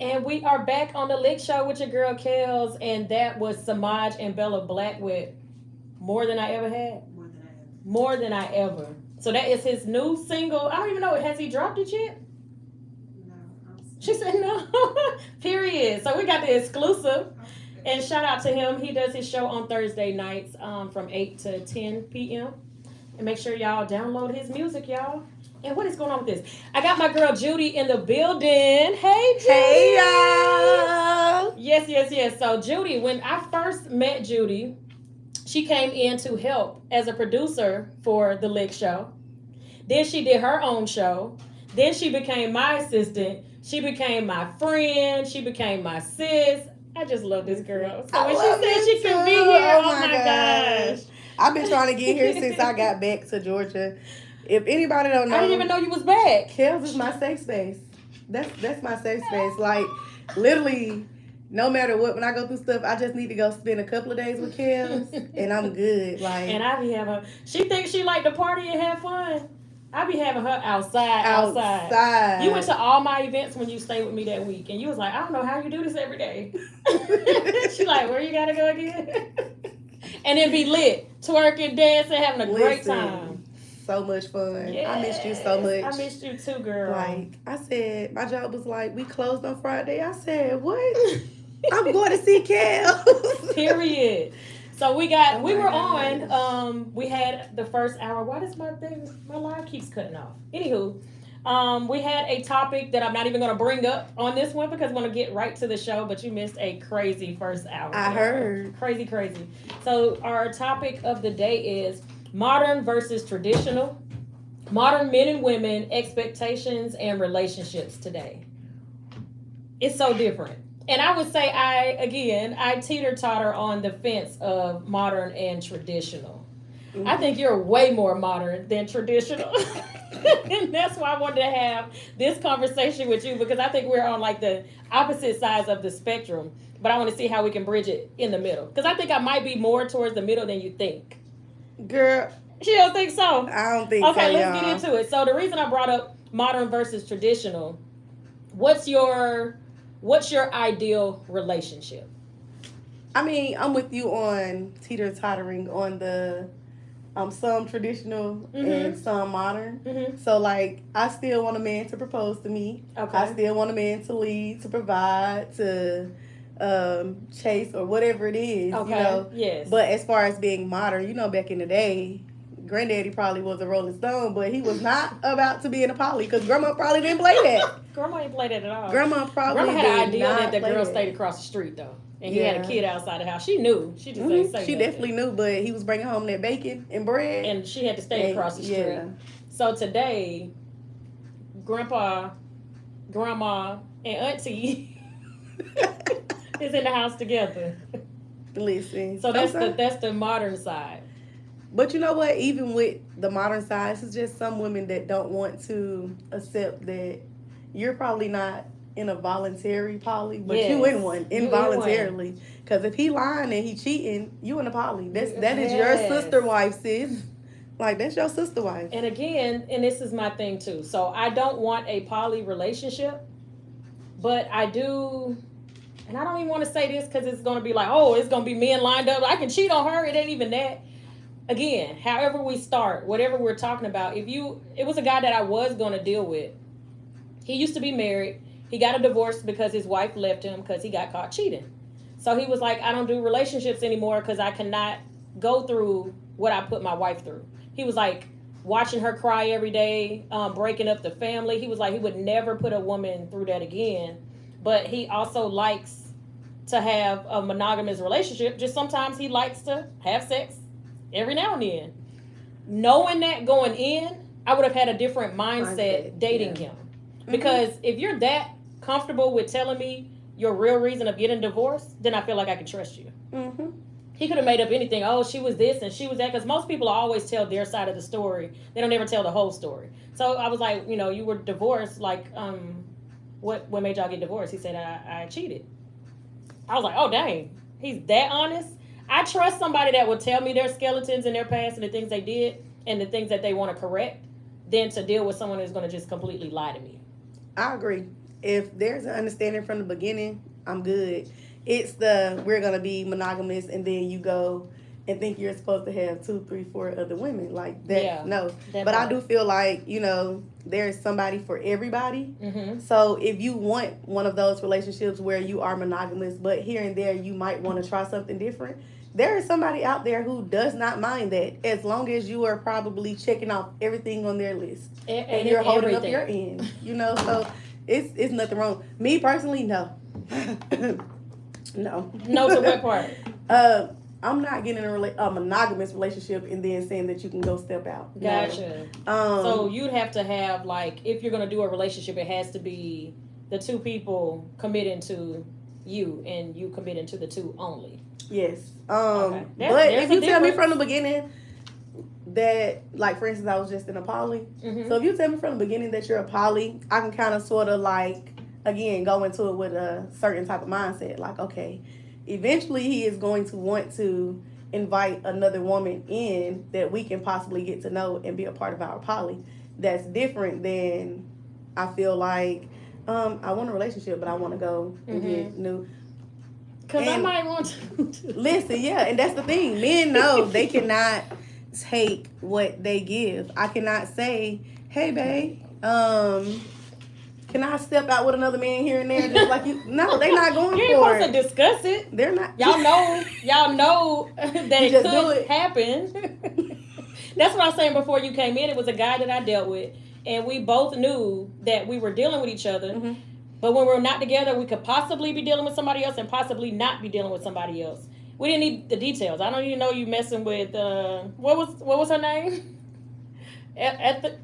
And we are back on the Lick Show with your girl Kels, and that was Samaj and Bella Black with More Than I Ever Had. More than I ever. More Than I Ever. So that is his new single. I don't even know, has he dropped it yet? No, She said no. Period. So we got the exclusive. And shout out to him. He does his show on Thursday nights from 8 to 10 p.m. And make sure y'all download his music, y'all. And what is going on with this? I got my girl Judy in the building. Hey, Judy. Hey, y'all. Yes, yes, yes. So, Judy, when I first met Judy, she came in to help as a producer for The Lick Show. Then she did her own show. Then she became my assistant. She became my friend. She became my sis. I just love this girl. So when she said she could be here, oh my gosh. I've been trying to get here since I got back to Georgia. If anybody don't know, I didn't even know you was back. Kels is my safe space. That's my safe space. Like, literally, no matter what, when I go through stuff, I just need to go spend a couple of days with Kels, and I'm good. Like, and I be having, she thinks she like to party and have fun. I be having her outside. You went to all my events when you stayed with me that week, and you was like, I don't know how you do this every day. She like, where you gotta go again? And then be lit, twerking, dancing, having a great time. So much fun. Yes. I missed you so much. I missed you too, girl. Like, I said, my job was like, we closed on Friday. I said, what? I'm going to see Kels. Period. So we were on, we had the first hour. Why does my live keeps cutting off? Anywho, we had a topic that I'm not even going to bring up on this one because I want to get right to the show, but you missed a crazy first hour. I heard. Crazy. So our topic of the day is modern versus traditional. Modern men and women, expectations, and relationships today. It's so different. And I would say I teeter-totter on the fence of modern and traditional. Mm-hmm. I think you're way more modern than traditional. And that's why I wanted to have this conversation with you because I think we're on like the opposite sides of the spectrum. But I want to see how we can bridge it in the middle. Because I think I might be more towards the middle than you think. Girl. She don't think so? I don't think so, Okay, let's get into it. So the reason I brought up modern versus traditional, what's your ideal relationship? I mean, I'm with you on teeter-tottering on the some traditional and some modern. Mm-hmm. So, like, I still want a man to propose to me. Okay. I still want a man to lead, to provide, to chase, or whatever it is. Okay. You know? Yes. But as far as being modern, you know, back in the day, Granddaddy probably was a Rolling Stone, but he was not about to be in a poly because Grandma probably didn't play that. Grandma didn't play that at all. Grandma had an idea that the girl stayed across the street though, and he had a kid outside the house. She knew. She just ain't say She definitely knew, but he was bringing home that bacon and bread, and she had to stay across the street. Yeah. So today, Grandpa, Grandma, and Auntie is in the house together. Listen. So that's the modern side. But you know what? Even with the modern side, it's just some women that don't want to accept that you're probably not in a voluntary poly, but you in one involuntarily. Because if he lying and he cheating, you in a poly. That is your sister wife, sis. Like, that's your sister wife. And again, and this is my thing too. So I don't want a poly relationship, but I do. And I don't even want to say this because it's going to be like, oh, it's going to be men lined up. I can cheat on her. It ain't even that. Again, however we start, whatever we're talking about, it was a guy that I was going to deal with. He used to be married. He got a divorce because his wife left him because he got caught cheating. So he was like, I don't do relationships anymore because I cannot go through what I put my wife through. He was like watching her cry every day, breaking up the family. He was like, he would never put a woman through that again. But he also likes to have a monogamous relationship. Just sometimes he likes to have sex every now and then. Knowing that going in, I would have had a different mindset dating him. Because if you're that comfortable with telling me your real reason of getting divorced, then I feel like I can trust you. Mm-hmm. He could have made up anything. Oh, she was this and she was that. Because most people always tell their side of the story. They don't ever tell the whole story. So I was like, you were divorced. Like, what made y'all get divorced? He said, I cheated. I was like, oh, dang. He's that honest? I trust somebody that will tell me their skeletons in their past and the things they did and the things that they want to correct than to deal with someone who's going to just completely lie to me. I agree. if there's an understanding from the beginning, I'm good. It's the we're gonna be monogamous, and then you go and think you're supposed to have 2, 3, 4 other women like that. Yeah, No, that but I part. do feel like there's somebody for everybody. Mm-hmm. So if you want one of those relationships where you are monogamous, but here and there you might want to try something different, there is somebody out there who does not mind that, as long as you are probably checking off everything on their list and you're holding up your end. So it's nothing wrong. Me personally, no. No. No to what part? I'm not getting in a monogamous relationship and then saying that you can go step out. Gotcha. No. So you'd have to have, like, if you're gonna do a relationship, it has to be the two people committing to you and you committing to the two only. Yes. Okay. But There's if you a tell me difference. from the beginning that, like, for instance, I was just in a poly. Mm-hmm. So if you tell me from the beginning that you're a poly, I can kind of sort of like, again, go into it with a certain type of mindset. Like, okay, eventually he is going to want to invite another woman in that we can possibly get to know and be a part of our poly. That's different than, I feel like, I want a relationship, but I want to go and get new. Because I And- might want to. Listen, yeah, and that's the thing. Men know they cannot take what they give. I cannot say, "Hey, babe, can I step out with another man here and there?" Just like you. No, they're not going You ain't for supposed to it. discuss it. They're not. Y'all know that You it just do could it. happen. That's what I was saying before you came in. It was a guy that I dealt with, and we both knew that we were dealing with each other. Mhm. But when we're not together, we could possibly be dealing with somebody else and possibly not be dealing with somebody else. We didn't need the details. I don't even know you messing with what was her name? At the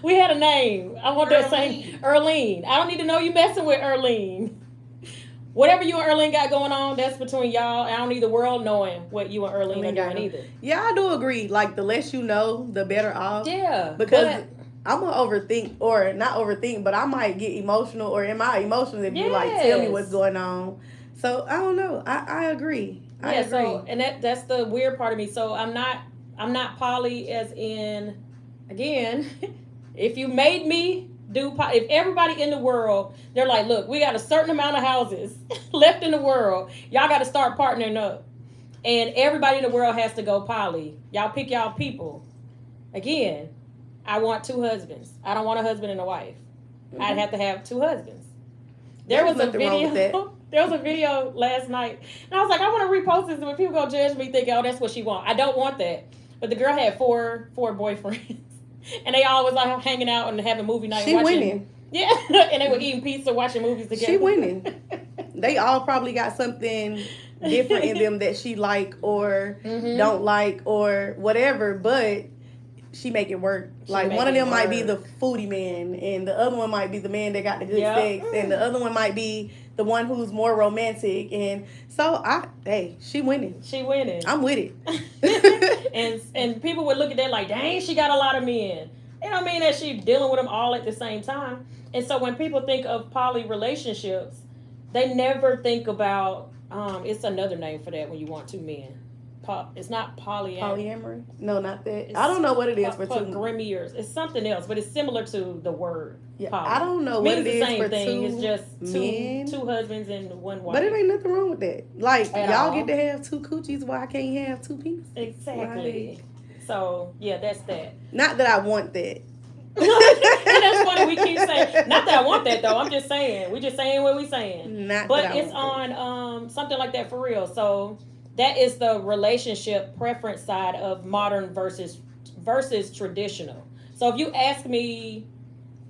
we had a name. I want to say Earlene. I don't need to know you messing with Earlene. Whatever you and Earlene got going on, that's between y'all. I don't need the world knowing what you and Earlene are doing either. Yeah, I do agree. Like, the less you know, the better off. Yeah. Because I'm gonna overthink, or not overthink, but I might get emotional, or in my emotions if you like tell me what's going on. So I don't know. I agree. I agree. So and that's the weird part of me. So I'm not poly, as in, again, if you made me do if everybody in the world, they're like, look, we got a certain amount of houses left in the world, y'all got to start partnering up, and everybody in the world has to go poly. Y'all pick y'all people. Again, I want 2 husbands. I don't want a husband and a wife. Mm-hmm. I'd have to have 2 husbands. There was a video. There was a video last night, and I was like, I want to repost this, but people gonna judge me thinking, oh, that's what she want. I don't want that. But the girl had four boyfriends, and they all was like hanging out and having movie night. She winning. Yeah, and they were eating pizza, watching movies together. She winning. They all probably got something different in them that she like or don't like or whatever, but she make it work. Like, one of them might be the foodie man, and the other one might be the man that got the good sex, and the other one might be the one who's more romantic. And so she winning. She winning. I'm with it. and people would look at that like, dang, she got a lot of men. It don't mean that she dealing with them all at the same time. And so when people think of poly relationships, they never think about it's another name for that when you want 2 men. It's not polyamory. Polyamory? No, not that. I don't know what it is for 2. Polygamy. It's something else, but it's similar to the word. Yeah, poly. I don't know what it is for 2 It's just men. 2 husbands and 1 wife. But it ain't nothing wrong with that. Like, At y'all all. get to have 2 coochies, why I can't have 2 penises? Exactly. Like, So yeah, that's that. not that I want that. And that's funny. We keep saying, not that I want that though. I'm just saying. We just saying what we saying. Not But that I it's want on something like that for real. So that is the relationship preference side of modern versus traditional. So if you ask me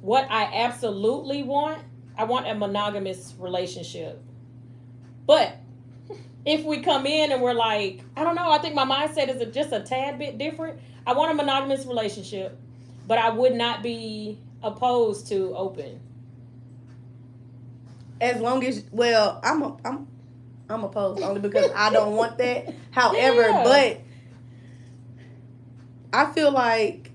what I absolutely want, I want a monogamous relationship. But if we come in and we're like, I don't know, I think my mindset is just a tad bit different. I want a monogamous relationship, but I would not be opposed to open. As long as, well, I'm opposed only because I don't want that. However, Yeah. but I feel like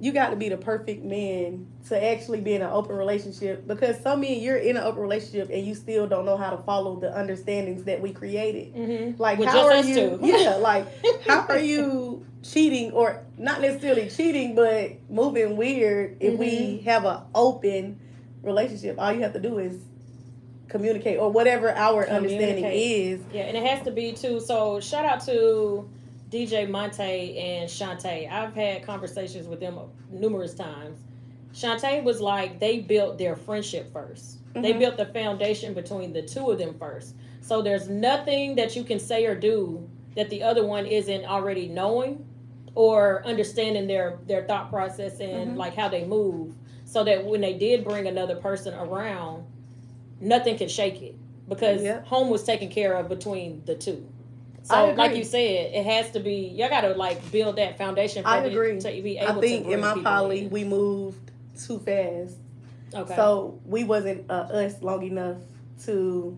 you got to be the perfect man to actually be in an open relationship, because some men, you're in an open relationship and you still don't know how to follow the understandings that we created. Mm-hmm. Like, With how just are us you? two. Yeah, like, how are you cheating, or not necessarily cheating, but moving weird if we have an open relationship? All you have to do is communicate, or whatever our understanding is. Yeah, and it has to be too. So shout out to DJ Monte and Shantae. I've had conversations with them numerous times. Shantae was like, they built their friendship 1st. They built the foundation between the two of them first. So there's nothing that you can say or do that the other one isn't already knowing or understanding their thought process and like how they move, so that when they did bring another person around, nothing can shake it, because home was taken care of between the two. So like you said, it has to be, y'all gotta like build that foundation for I agree. to be able to I think bring in my people poly, in. we moved too fast. Okay. So we wasn't us long enough to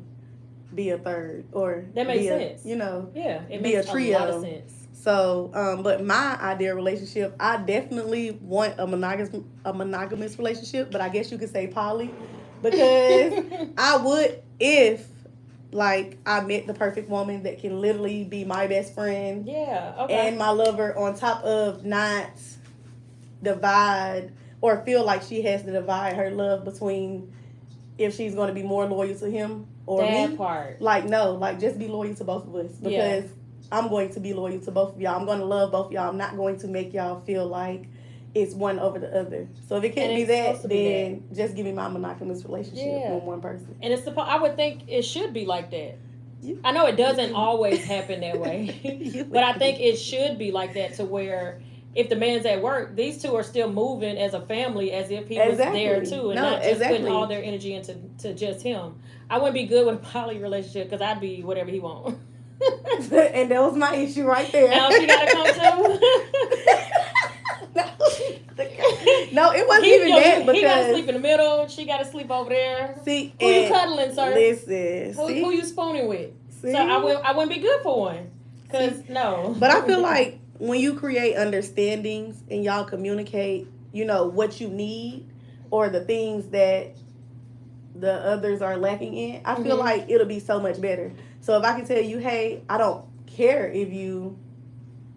be a third, or that makes be sense. Yeah, it be makes a trio. A lot of sense. So, but my ideal relationship, I definitely want a monogamous relationship, but I guess you could say poly, because I would, if like I met the perfect woman that can literally be my best friend, and my lover, on top of not divide or feel like she has to divide her love between if she's going to be more loyal to him or that me. Part. Like, no, like just be loyal to both of us, because I'm going to be loyal to both of y'all. I'm going to love both of y'all. I'm not going to make y'all feel like it's one over the other. So if it can't be that, then just give me my monogamous relationship with one person. And it's I would think it should be like that. I know it doesn't always happen that way, but I think it should be like that, to where if the man's at work, these two are still moving as a family, as if he was there too, and not just putting all their energy into just him. I wouldn't be good with a poly relationship, because I'd be whatever he wants. And that was my issue right there. Now she gotta come too. No, it wasn't even that, because he gotta sleep in the middle. She gotta sleep over there. See, who you cuddling, sir? Listen, who you spooning with? See? So I wouldn't be good for one, because no. But I feel like when you create understandings and y'all communicate, what you need or the things that the others are lacking in, I feel like it'll be so much better. So if I can tell you, hey, I don't care if you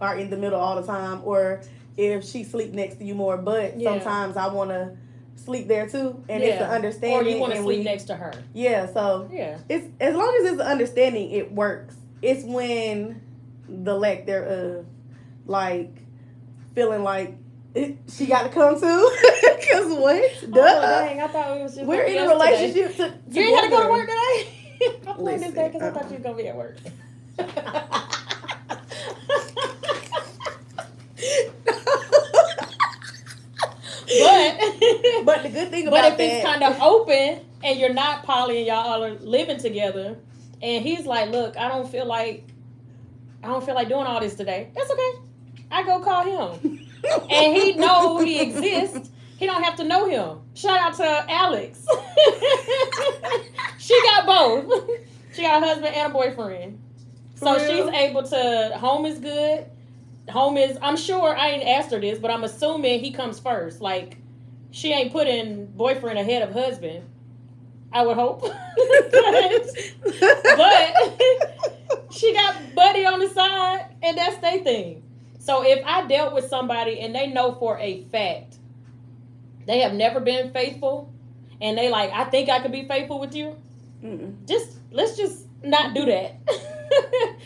are in the middle all the time, or if she sleep next to you more, but sometimes I want to sleep there too, and it's an understanding. Or you want to sleep next to her. Yeah, so it's, as long as it's an understanding, it works. It's when the lack thereof, like feeling like she got to come too. Because what? Duh. Oh, dang, I thought it was just we're in a relationship. You ain't got to go to work today? I'm playing this day because I thought you was going to be at work. But the good thing about if it's kind of open and you're not poly and y'all are living together, and he's like, look, I don't feel like doing all this today. That's okay. I go call him. And he know he exists. He don't have to know him. Shout out to Alex. She got both. She got a husband and a boyfriend. So she's able to, home is good. Home is, I'm sure, I ain't asked her this, but I'm assuming he comes first. Like, she ain't putting boyfriend ahead of husband. I would hope. But she got buddy on the side, and that's their thing. So if I dealt with somebody and they know for a fact they have never been faithful, and they like, I think I could be faithful with you, let's just not do that.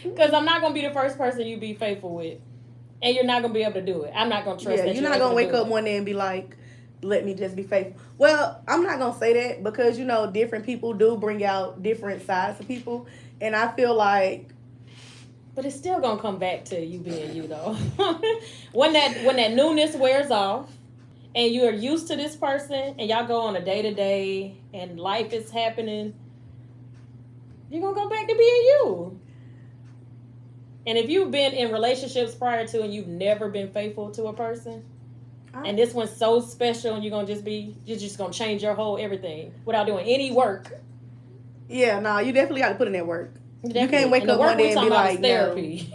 Because I'm not going to be the first person you be faithful with. And you're not going to be able to do it. I'm not going to trust that you're not going to wake up one day and be like, let me just be faithful. Well, I'm not going to say that, because, different people do bring out different sides of people. And I feel like... But it's still going to come back to you being you, though. When that newness wears off, and you're used to this person, and y'all go on a day-to-day, and life is happening, you're going to go back to being you. And if you've been in relationships prior to and you've never been faithful to a person, and this one's so special, and you're just going to change your whole everything without doing any work. Yeah, no, you definitely got to put in that work. You can't wake up one day and be like, no. therapy.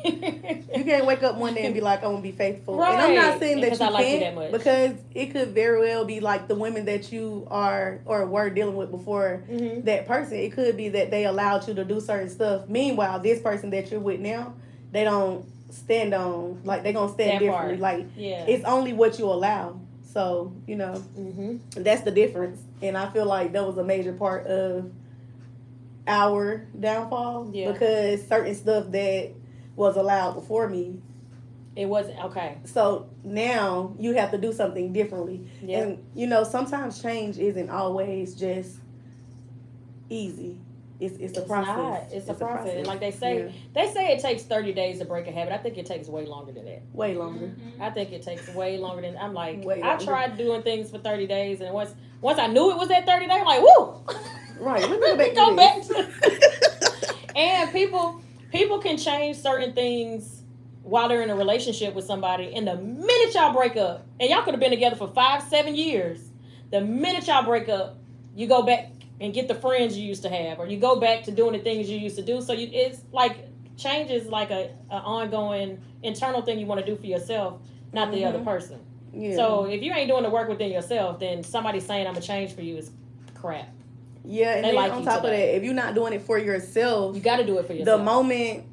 You can't wake up one day and be like, I'm gonna be faithful. Right. And I'm not saying that you like can't, you that much. because it could very well be like the women that you are or were dealing with before that person. It could be that they allowed you to do certain stuff. Meanwhile, this person that you're with now, they don't stand on, like, they're gonna stand that differently. Part. Like, yeah. It's only what you allow. So, you know, that's the difference. And I feel like that was a major part of our downfall, because certain stuff that was allowed before me, it wasn't okay. So now you have to do something differently. And you know, sometimes change isn't always just easy. It's a process. Not. It's a process. And like they say it takes 30 days to break a habit. I think it takes way longer than that. Way longer. I think it takes way longer than, I'm like, I tried doing things for 30 days, and once I knew it was that 30 days, I'm like, woo! Right, let me go back to And people can change certain things while they're in a relationship with somebody, and the minute y'all break up, and y'all could have been together for 5-7 years, the minute y'all break up, you go back and get the friends you used to have, or you go back to doing the things you used to do. So it's like, change is like a ongoing internal thing you want to do for yourself, not the other person. Yeah. So if you ain't doing the work within yourself, then somebody saying I'm gonna change for you is crap. Yeah, and then on top of that, if you're not doing it for yourself, you got to do it for yourself. The moment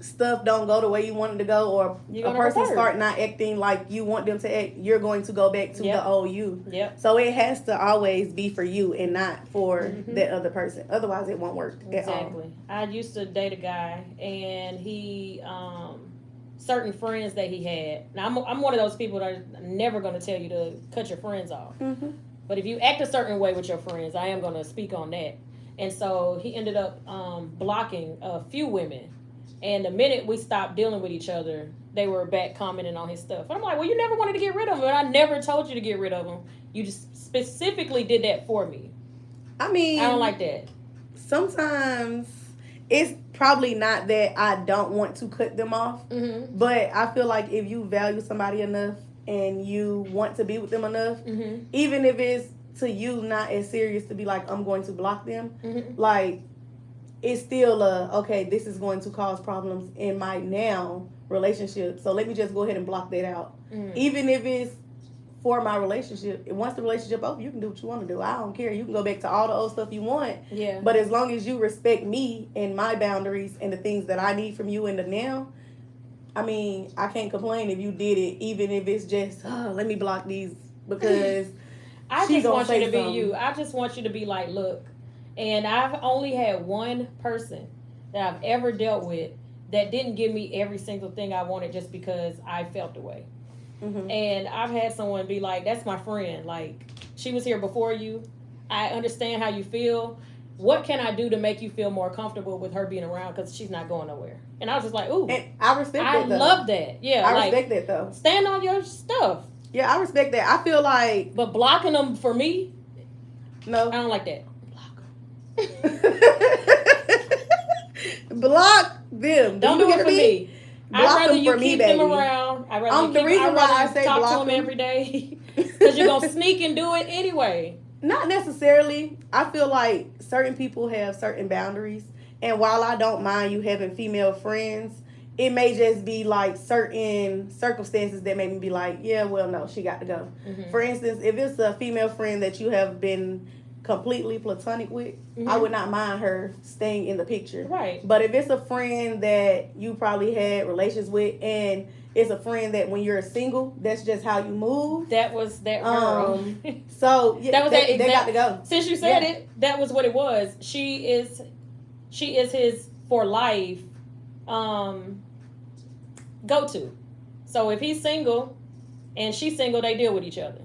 stuff don't go the way you want it to go, or a person start not acting like you want them to act, you're going to go back to the old you. Yep. So it has to always be for you and not for that other person. Otherwise, it won't work at all. Exactly. I used to date a guy, and he certain friends that he had. Now I'm one of those people that are never going to tell you to cut your friends off. But if you act a certain way with your friends, I am going to speak on that. And so he ended up blocking a few women. And the minute we stopped dealing with each other, they were back commenting on his stuff. And I'm like, well, you never wanted to get rid of him. And I never told you to get rid of him. You just specifically did that for me. I mean, I don't like that. Sometimes it's probably not that I don't want to cut them off. But I feel like if you value somebody enough and you want to be with them enough, even if it's to you not as serious to be like, I'm going to block them, like, it's still okay, this is going to cause problems in my now relationship, so let me just go ahead and block that out. Even if it's for my relationship. Once the relationship over, you can do what you want to do. I don't care. You can go back to all the old stuff you want. Yeah. But as long as you respect me and my boundaries and the things that I need from you in the now, I mean, I can't complain if you did it, even if it's just, let me block these because I just want you to be you. I just want you to be like, look, and I've only had one person that I've ever dealt with that didn't give me every single thing I wanted just because I felt the way. And I've had someone be like, that's my friend. Like, she was here before you. I understand how you feel. What can I do to make you feel more comfortable with her being around? Because she's not going nowhere. And I was just like, ooh. And I respect that, though. I love that. Yeah. I respect that, though. Stand on your stuff. Yeah, I respect that. I feel like... But blocking them for me? No. I don't like that. Block them. Don't do it for me. I'd rather you keep them baby. Around. I'd rather the reason why I say talk block to them every day. Because you're going to sneak and do it anyway. Not necessarily. I feel like certain people have certain boundaries. And while I don't mind you having female friends, it may just be like certain circumstances that make me be like, yeah, well, no, she got to go. For instance, if it's a female friend that you have been completely platonic with, I would not mind her staying in the picture. Right. But if it's a friend that you probably had relations with, and it's a friend that when you're single, that's just how you move. That was that girl. So yeah, that was they got to go. Since you said it, that was what it was. She is his for life go-to. So if he's single and she's single, they deal with each other.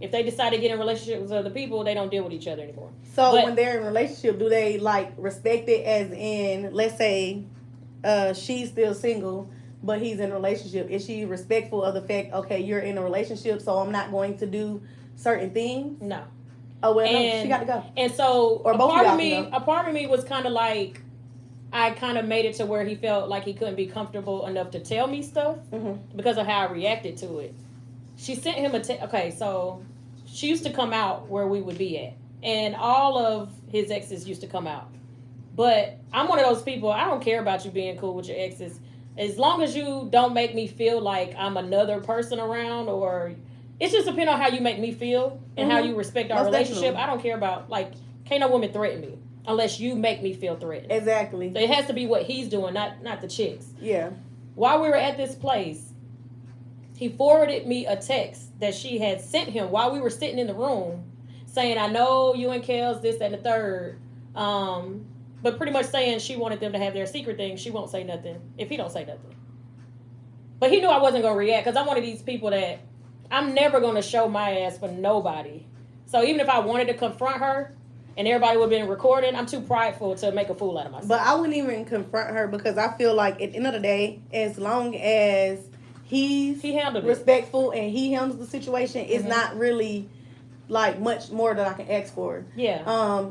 If they decide to get in relationships with other people, they don't deal with each other anymore. So when they're in a relationship, do they like respect it as in, let's say she's still single, but he's in a relationship. Is she respectful of the fact, okay, you're in a relationship, so I'm not going to do certain things? No. Oh, well, no, she got to go. And so or a part of me was kind of like, I kind of made it to where he felt like he couldn't be comfortable enough to tell me stuff because of how I reacted to it. She sent him okay, so she used to come out where we would be at. And all of his exes used to come out. But I'm one of those people, I don't care about you being cool with your exes. As long as you don't make me feel like I'm another person around, or it's just depending on how you make me feel and how you respect our Most relationship. definitely. I don't care about, like, can't no woman threaten me unless you make me feel threatened. Exactly. So it has to be what he's doing, not the chicks. Yeah. While we were at this place, he forwarded me a text that she had sent him while we were sitting in the room, saying, I know you and Kels, this, that, and the third. But pretty much saying she wanted them to have their secret thing. She won't say nothing if he don't say nothing. But he knew I wasn't going to react, because I'm one of these people that I'm never going to show my ass for nobody. So even if I wanted to confront her and everybody would have been recording, I'm too prideful to make a fool out of myself. But I wouldn't even confront her, because I feel like at the end of the day, as long as he handled respectful and he handles the situation, it's not really like much more that I can ask for. Yeah.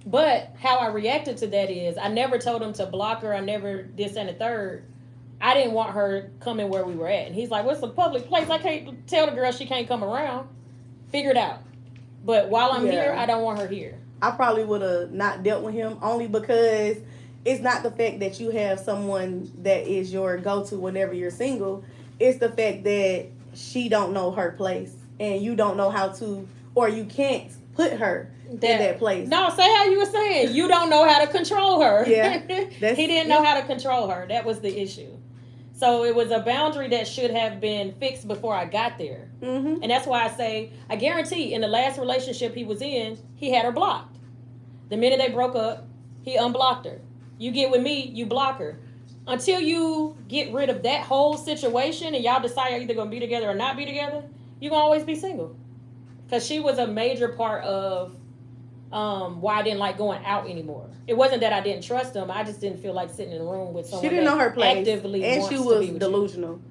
But how I reacted to that is I never told him to block her. I never this and the third. I didn't want her coming where we were at. And he's like, what's a public place? I can't tell the girl she can't come around. Figure it out. But while I'm here, I don't want her here. I probably would have not dealt with him, only because it's not the fact that you have someone that is your go-to whenever you're single. It's the fact that she don't know her place, and you don't know how to, or you can't put her in that place. No, say how you were saying. You don't know how to control her. Yeah. He didn't know how to control her. That was the issue. So it was a boundary that should have been fixed before I got there. Mm-hmm. And that's why I say, I guarantee in the last relationship he was in, he had her blocked. The minute they broke up, he unblocked her. You get with me, you block her. Until you get rid of that whole situation and y'all decide you're either going to be together or not be together, you're going to always be single. Because she was a major part of why I didn't like going out anymore. It wasn't that I didn't trust him. I just didn't feel like sitting in a room with someone She didn't know her place, actively and wants she to was be with delusional. You.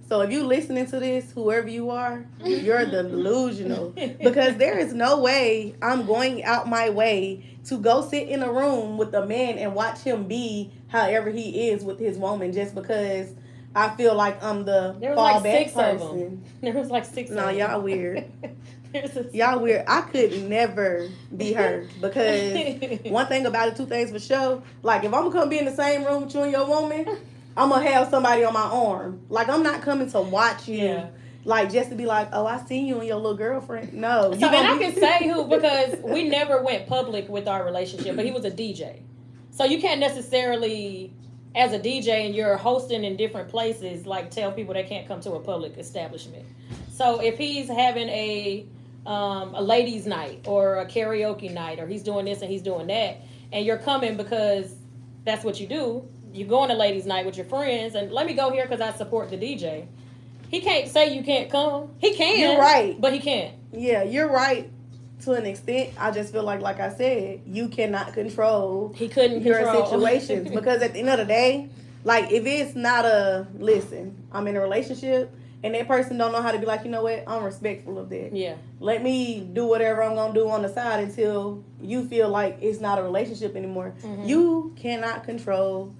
So if you listening to this, whoever you are, you're delusional. Because there is no way I'm going out my way to go sit in a room with a man and watch him be however he is with his woman, just because I feel like I'm the fallback person. There was like six of them. No, y'all weird. Y'all weird. I could never be her, because one thing about it, two things for sure. Like, if I'm gonna come be in the same room with you and your woman, I'm gonna have somebody on my arm. Like, I'm not coming to watch you. Yeah. Like, just to be like, oh, I see you and your little girlfriend. No. So, and I can say who, because we never went public with our relationship, but he was a DJ. So you can't necessarily, as a DJ and you're hosting in different places, like tell people they can't come to a public establishment. So if he's having a ladies' night or a karaoke night, or he's doing this and he's doing that, and you're coming because that's what you do, you go on a ladies' night with your friends, and let me go here because I support the DJ. He can't say you can't come. He can. You're right. But he can't. Yeah, you're right to an extent. I just feel like I said, you cannot control He couldn't your control situations. Because at the end of the day, like, if it's not listen, I'm in a relationship, and that person don't know how to be like, you know what, I'm respectful of that. Yeah. Let me do whatever I'm going to do on the side until you feel like it's not a relationship anymore. Mm-hmm. You cannot control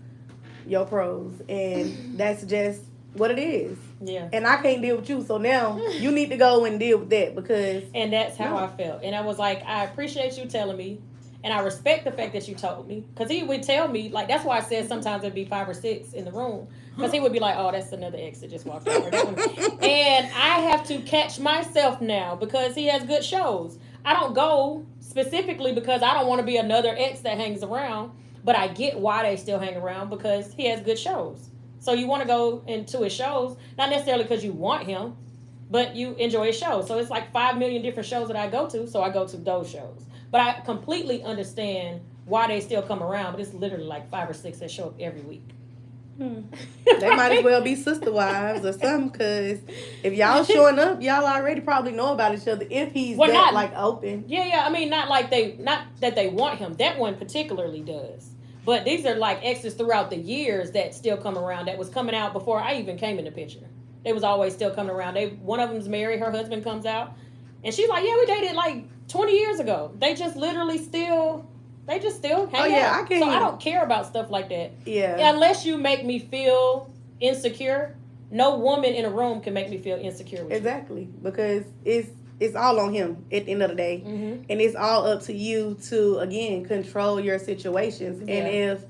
your pros, and that's just what it is. Yeah. And I can't deal with you, so now you need to go and deal with that, because... And that's how I felt. And I was like, I appreciate you telling me, and I respect the fact that you told me. Because he would tell me, like, that's why I said sometimes it'd be 5 or 6 in the room. Because he would be like, oh, that's another ex that just walked over. And I have to catch myself now, because he has good shows. I don't go specifically because I don't want to be another ex that hangs around, but I get why they still hang around, because he has good shows. So you want to go into his shows, not necessarily because you want him, but you enjoy his shows. So it's like 5 million different shows that I go to, so I go to those shows. But I completely understand why they still come around, but it's literally like 5 or 6 that show up every week. They might as well be sister wives or something, because if y'all showing up, y'all already probably know about each other if he's open. Yeah, I mean, not that they want him. That one particularly does. But these are like exes throughout the years that still come around, that was coming out before I even came in the picture. They was always still coming around. One of them's married, her husband comes out, and she's like, yeah, we dated like 20 years ago. They just literally still hang out. I can't. So I don't care about stuff like that. Yeah. Unless you make me feel insecure, no woman in a room can make me feel insecure with Exactly. Because it's it's all on him at the end of the day. Mm-hmm. And it's all up to you to, again, control your situations. Yeah. And if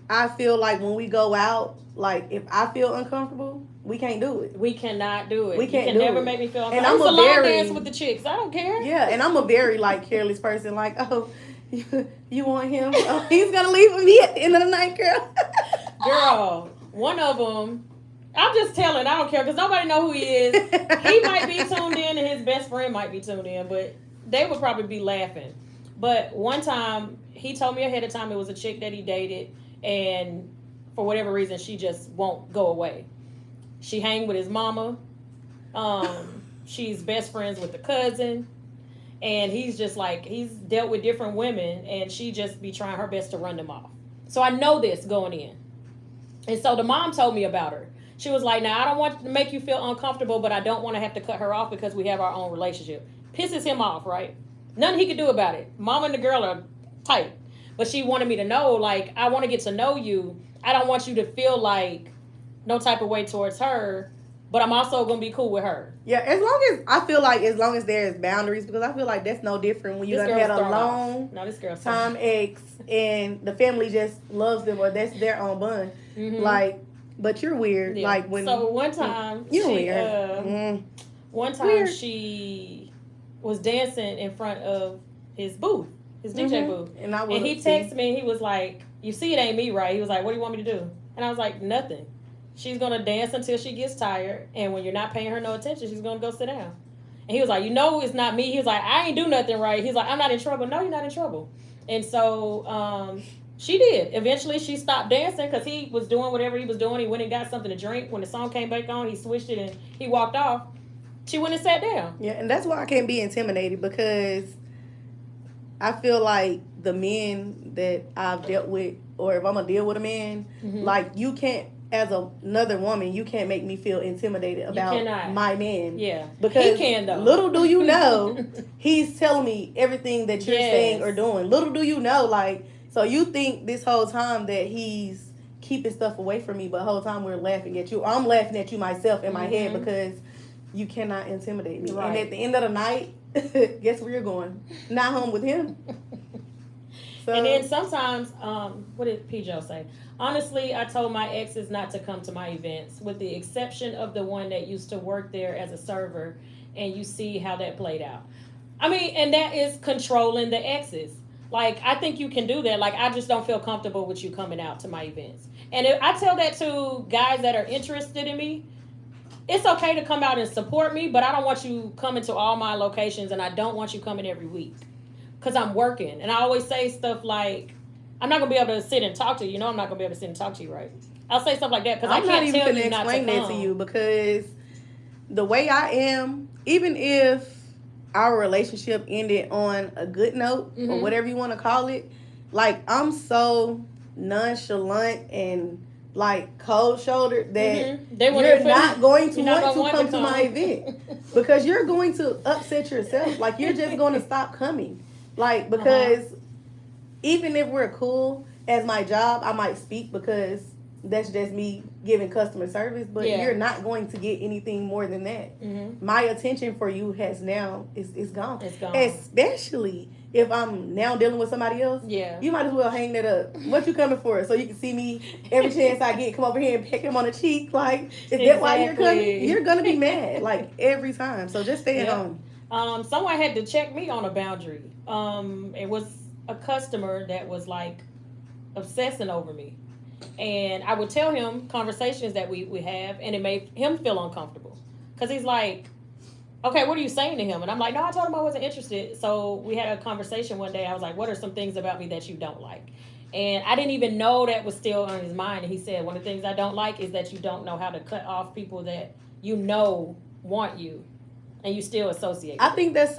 I feel like when we go out, like if I feel uncomfortable, we can't do it. We cannot do it. We can't you can do never it. make me feel And uncomfortable. I'm I a used to very- line dance with the chicks. I don't care. Yeah, and I'm a very like careless person. Like, oh, you want him? Oh, he's gonna leave with me at the end of the night, girl. Girl, one of them, I'm just telling, I don't care because nobody know who he is. He might be tuned in and his best friend might be tuned in, but they would probably be laughing. But one time, he told me ahead of time it was a chick that he dated, and for whatever reason, she just won't go away. She hang with his mama. She's best friends with the cousin. And he's just like, he's dealt with different women, and she just be trying her best to run them off. So I know this going in. And so the mom told me about her. She was like, now, I don't want to make you feel uncomfortable, but I don't want to have to cut her off because we have our own relationship. Pisses him off, right? Nothing he could do about it. Mama and the girl are tight. But she wanted me to know, like, I want to get to know you. I don't want you to feel like no type of way towards her, but I'm also going to be cool with her. Yeah, as long as there's boundaries, because I feel like that's no different when you done had a long time ex and the family just loves them or that's their own bond. Mm-hmm. Like, but you're weird. Yeah. Like when so one time you're weird. One time Weird. She was dancing in front of his booth, his DJ booth, and he texted me. He was like, "You see, it ain't me, right?" He was like, "What do you want me to do?" And I was like, "Nothing. She's gonna dance until she gets tired, and when you're not paying her no attention, she's gonna go sit down." And he was like, "You know, it's not me." He was like, "I ain't do nothing right." He's like, "I'm not in trouble." No, you're not in trouble. And so she did. Eventually, she stopped dancing because he was doing whatever he was doing. He went and got something to drink. When the song came back on, he switched it and he walked off. She went and sat down. Yeah, and that's why I can't be intimidated, because I feel like the men that I've dealt with, or if I'm gonna deal with a man, like you can't, as another woman, you can't make me feel intimidated about my man. Yeah, because he can though. Little do you know, he's telling me everything that you're saying or doing. Little do you know, like, so you think this whole time that he's keeping stuff away from me, but the whole time we're laughing at you. I'm laughing at you myself in my head because you cannot intimidate me. Right. And at the end of the night, guess where you're going? Not home with him. So, and then sometimes, what did P-Joe say? Honestly, I told my exes not to come to my events, with the exception of the one that used to work there as a server, and you see how that played out. I mean, and that is controlling the exes. Like, I think you can do that. Like, I just don't feel comfortable with you coming out to my events. And if I tell that to guys that are interested in me, it's okay to come out and support me, but I don't want you coming to all my locations, and I don't want you coming every week because I'm working. And I always say stuff like, I'm not going to be able to sit and talk to you. You know I'm not going to be able to sit and talk to you, right? I'll say stuff like that because I can't tell you not to come. I'm not even going to explain that to you, because the way I am, even if our relationship ended on a good note or whatever you want to call it, like, I'm so nonchalant and like cold-shouldered that you're not going to want to come to my event because you're going to upset yourself. Like, you're just going to stop coming. Like, because even if we're cool, as my job, I might speak because that's just me giving customer service, but you're not going to get anything more than that. My attention for you has now is gone. It's gone. Especially if I'm now dealing with somebody else. Yeah. You might as well hang that up. What you coming for? So you can see me every chance I get, come over here and peck him on the cheek. Like, is that why you're coming? You're gonna be mad, like, every time. So just stay at home. Someone had to check me on a boundary. It was a customer that was like obsessing over me. And I would tell him conversations that we have, and it made him feel uncomfortable. Because he's like, okay, what are you saying to him? And I'm like, no, I told him I wasn't interested. So we had a conversation one day. I was like, what are some things about me that you don't like? And I didn't even know that was still on his mind. And he said, one of the things I don't like is that you don't know how to cut off people that you know want you, and you still associate with I think that's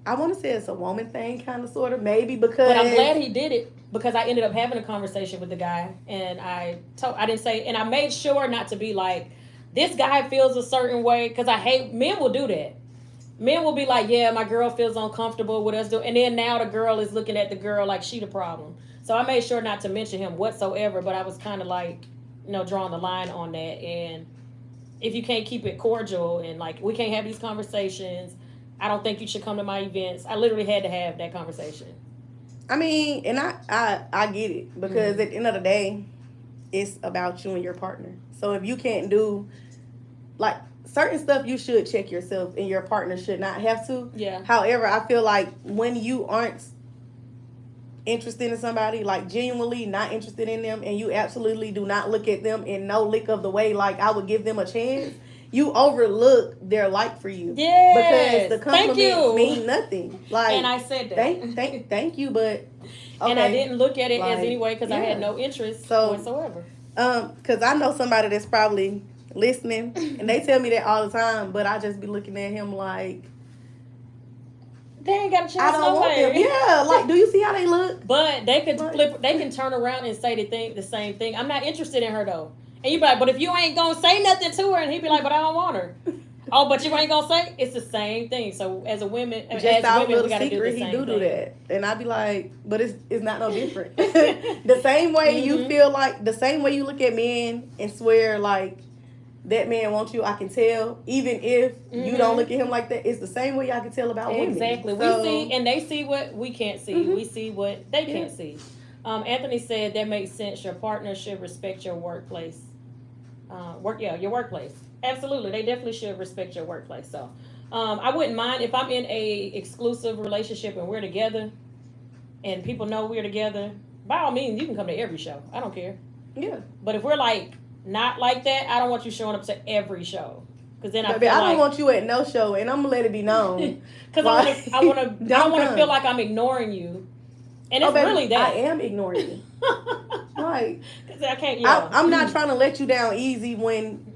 I want to say it's a woman thing, kind of, sort of, maybe, because... But I'm glad he did it, because I ended up having a conversation with the guy, and I didn't say, and I made sure not to be like, this guy feels a certain way, because I hate, men will do that. Men will be like, yeah, my girl feels uncomfortable with us doing, and then now the girl is looking at the girl like she the problem. So I made sure not to mention him whatsoever, but I was kind of like, drawing the line on that, and if you can't keep it cordial and like we can't have these conversations, I don't think you should come to my events. I literally had to have that conversation. I mean, and I get it because at the end of the day, it's about you and your partner. So if you can't do like certain stuff, you should check yourself, and your partner should not have to. Yeah. However, I feel like when you aren't interested in somebody, like genuinely not interested in them, and you absolutely do not look at them in no lick of the way, like I would give them a chance, you overlook their like for you. Yes. Because the compliments mean nothing. Like, and I said that. Thank you, but okay. And I didn't look at it Like, as anyway because I had no interest whatsoever. Because I know somebody that's probably listening, and they tell me that all the time, but I just be looking at him like, they ain't got a chance. I don't want them. Yeah, like, do you see how they look? But they could flip. They can turn around and say the same thing. I'm not interested in her though. And you be like, but if you ain't gonna say nothing to her, and he'd be like, but I don't want her. Oh, but you ain't gonna say it's the same thing. So as a women, just as our women, little we gotta secret, do the same he do thing. that, and I be like, but it's not no different. The same way you feel like, the same way you look at men and swear like that man wants you, I can tell. Even if you don't look at him like that, it's the same way I can tell about women. Exactly. So, we see, and they see what we can't see. We see what they can't see. Anthony said that makes sense. Your partner should respect your workplace. Your workplace. Absolutely, they definitely should respect your workplace. So, I wouldn't mind if I'm in a exclusive relationship and we're together, and people know we're together. By all means, you can come to every show. I don't care. Yeah. But if we're like not like that, I don't want you showing up to every show. Because then I don't want you at no show, and I'm gonna let it be known. Because I don't want to feel like I'm ignoring you, and it's really that I am ignoring you. Like, because I can't. Yeah. I'm not trying to let you down easy when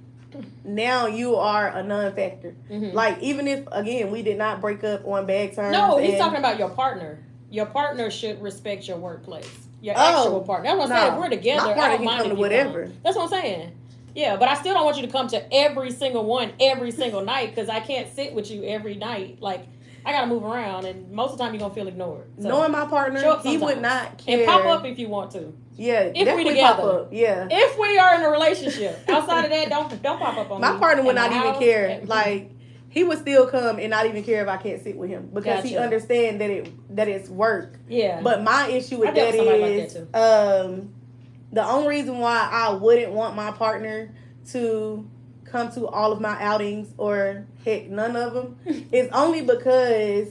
now you are a non-factor. Like, even if again we did not break up on bad terms. No, he's talking about your partner. Your partner should respect your workplace. Your actual partner. That's what I'm saying. If we're together, I don't mind if whatever. Come. That's what I'm saying. Yeah, but I still don't want you to come to every single one every single night because I can't sit with you every night. Like, I gotta move around, and most of the time you're gonna feel ignored. So, knowing my partner, he would not care. And pop up if you want to. Yeah, if we together. Pop up. Yeah. If we are in a relationship. Outside of that, don't pop up on me. My partner would not even care. Like, he would still come and not even care if I can't sit with him because he understands that it's work. Yeah. But my issue with that is the only reason why I wouldn't want my partner to come to all of my outings or heck none of them is only because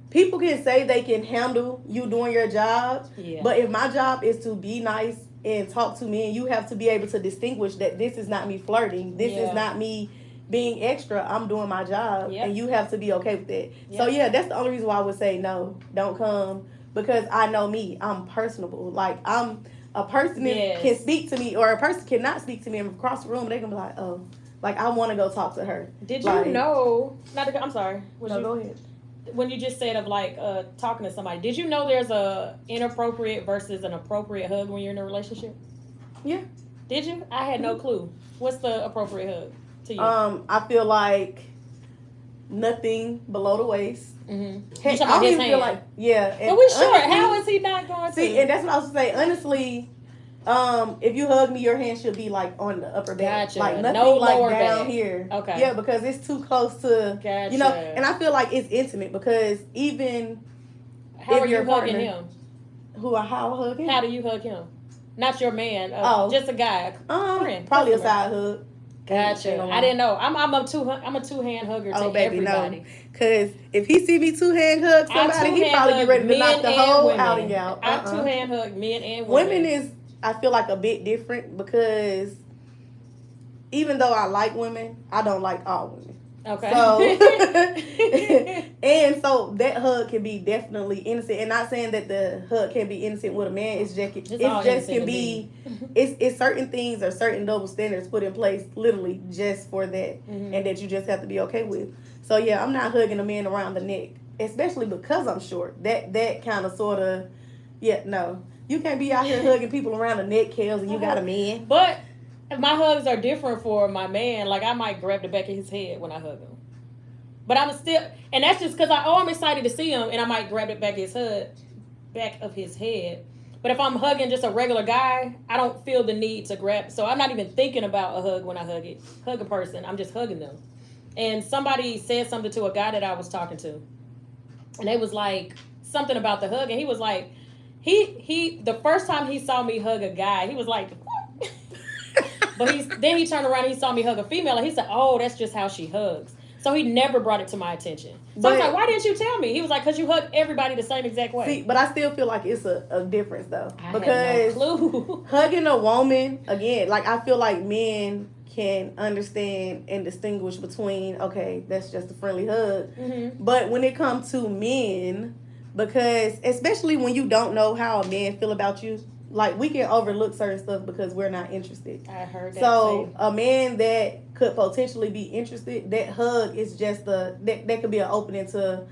people can say they can handle you doing your job, but if my job is to be nice and talk to me, and you have to be able to distinguish that this is not me flirting, this is not me being extra, I'm doing my job, and you have to be okay with that. So that's the only reason why I would say no, don't come, because I know me, I'm personable. Like, I'm a person that can speak to me, or a person cannot speak to me across the room, they can be like, oh, like, I want to go talk to her. Did you know, I'm sorry. Go ahead. When you just said of like talking to somebody, did you know there's a inappropriate versus an appropriate hug when you're in a relationship? Yeah. Did you? I had no clue. What's the appropriate hug to you? I feel like nothing below the waist. Heck, I don't even feel like but we short. How is he not going to? See, and that's what I was saying. Honestly, if you hug me, your hand should be like on the upper back, like nothing like down back. Here. Okay. Yeah, because it's too close to you know. And I feel like it's intimate because even how are you hugging him? How I hug him? How do you hug him? Not your man. Just a guy. Friend. Probably a side hug. Gotcha. I didn't know. I'm a two-hand hugger to everybody. No. Cause if he see me two-hand hug somebody, he probably get ready to knock the whole outing out. I two-hand hug men and women. Women is, I feel like, a bit different because even though I like women, I don't like all women. Okay. So and so that hug can be definitely innocent, and not saying that the hug can be innocent with a man. It's certain things or certain double standards put in place literally just for that, and that you just have to be okay with. So yeah, I'm not hugging a man around the neck, especially because I'm short. That kind of sort of no, you can't be out here hugging people around the neck, Kels, and you got a man. But my hugs are different for my man. Like, I might grab the back of his head when I hug him. But I'm still, and that's just because I'm excited to see him, and I might grab the back of his head. But if I'm hugging just a regular guy, I don't feel the need to grab. So I'm not even thinking about a hug when I hug a person. I'm just hugging them. And somebody said something to a guy that I was talking to, and they was like something about the hug, and he was like, he the first time he saw me hug a guy, he was like, but then he turned around and he saw me hug a female, and he said, "Oh, that's just how she hugs." So he never brought it to my attention. So I was like, "Why didn't you tell me?" He was like, "Because you hug everybody the same exact way." See, but I still feel like it's a difference though, I because had no clue. hugging a woman again, like I feel like men can understand and distinguish between, okay, that's just a friendly hug. Mm-hmm. But when it comes to men, because especially when you don't know how a man feel about you, like we can overlook certain stuff because we're not interested. I heard that. So a man that could potentially be interested, that hug is just that could be an opening to,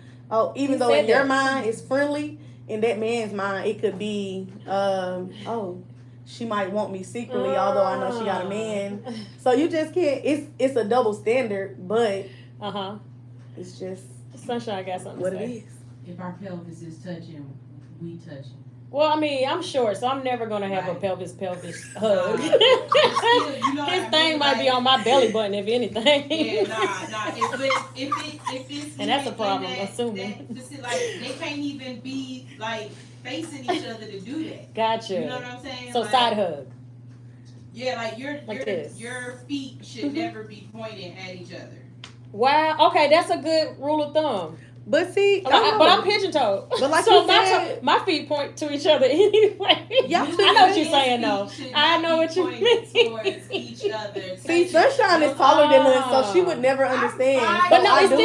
even though in your mind it's friendly, in that man's mind it could be, she might want me secretly, although I know she got a man. So you just can't. It's a double standard, but it's just Sunshine got something what to say. it is. If our pelvis is touching, we touching. Well, I mean, I'm short, so I'm never gonna have a pelvis hug. His thing might be on my belly button, if anything. Yeah, nah. If it's and that's a problem, assuming. Like they can't even be like facing each other to do that. Gotcha. You know what I'm saying? So like, side hug. Yeah, like this. your feet should never be pointing at each other. Wow. Okay, that's a good rule of thumb. But see, but I'm pigeon toed. But like so you said, my feet point to each other anyway. Yeah, I know what you're saying though. I know what you mean. Towards each other. See, Sunshine is taller than us, so she would never understand. But no, it's still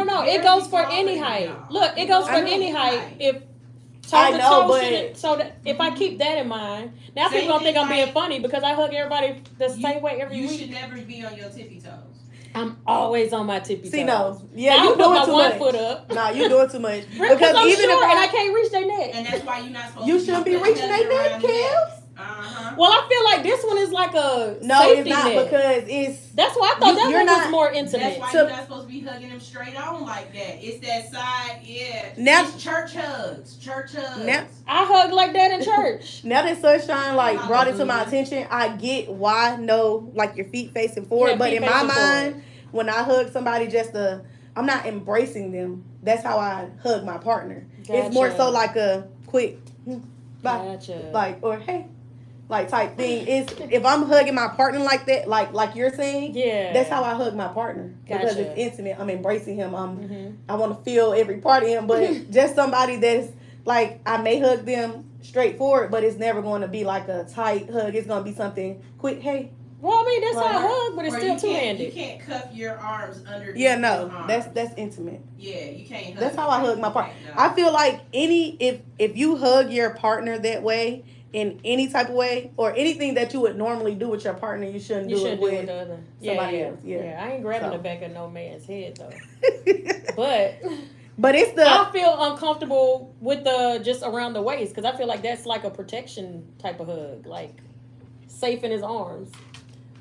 no. I'm It goes for very any taller height. than y'all. Look, it goes for I know. any height. If I toe to know, toe but- shouldn't- so that if I keep that in mind, now Same people gonna think thing I'm being like- funny because I hug everybody the same way every You week. should never be on your tippy toes. I'm always on my tippy toes. See, no, yeah, Now you I put doing my too one much. foot up. Nah, you doing too much. Because I'm even short if and I can't reach their neck. And that's why you're not supposed you to shouldn't be put reaching nothing their around neck, your Kels. Uh-huh. Well, I feel like this one is like a No, safety it's not net. because it's. That's why I thought that you're one not- was more That's intimate. why So- you're not supposed to be hugging them straight on like that. It's that side, yeah. Now- It's church hugs. Church hugs. Now- I hug like that in church. Now that Sunshine brought it to my attention, I get why like your feet facing forward, Yeah, but feet in my facing mind, when I hug somebody, I'm not embracing them. That's how I hug my partner. It's more Gotcha. so like a quick bye, Gotcha. or hey, type thing. Is if I'm hugging my partner like that, like you're saying, Yeah. that's how I hug my partner because Gotcha. it's intimate. I'm embracing him. Mm-hmm. I want to feel every part of him, but just somebody that's like I may hug them straightforward, but it's never going to be like a tight hug. It's going to be something quick. Hey. Well, I mean, that's Like- how I hug, but it's Or still you two-handed. can't cuff your arms underneath Yeah, your no, arms. that's intimate. Yeah, you can't hug. That's how I hug my partner. No. I feel like if you hug your partner that way in any type of way or anything that you would normally do with your partner, you shouldn't You do should it do it with with the other. somebody yeah, else. Yeah. I ain't grabbing So. the back of no man's head though. But But it's I feel uncomfortable with the just around the waist because I feel like that's like a protection type of hug, like safe in his arms.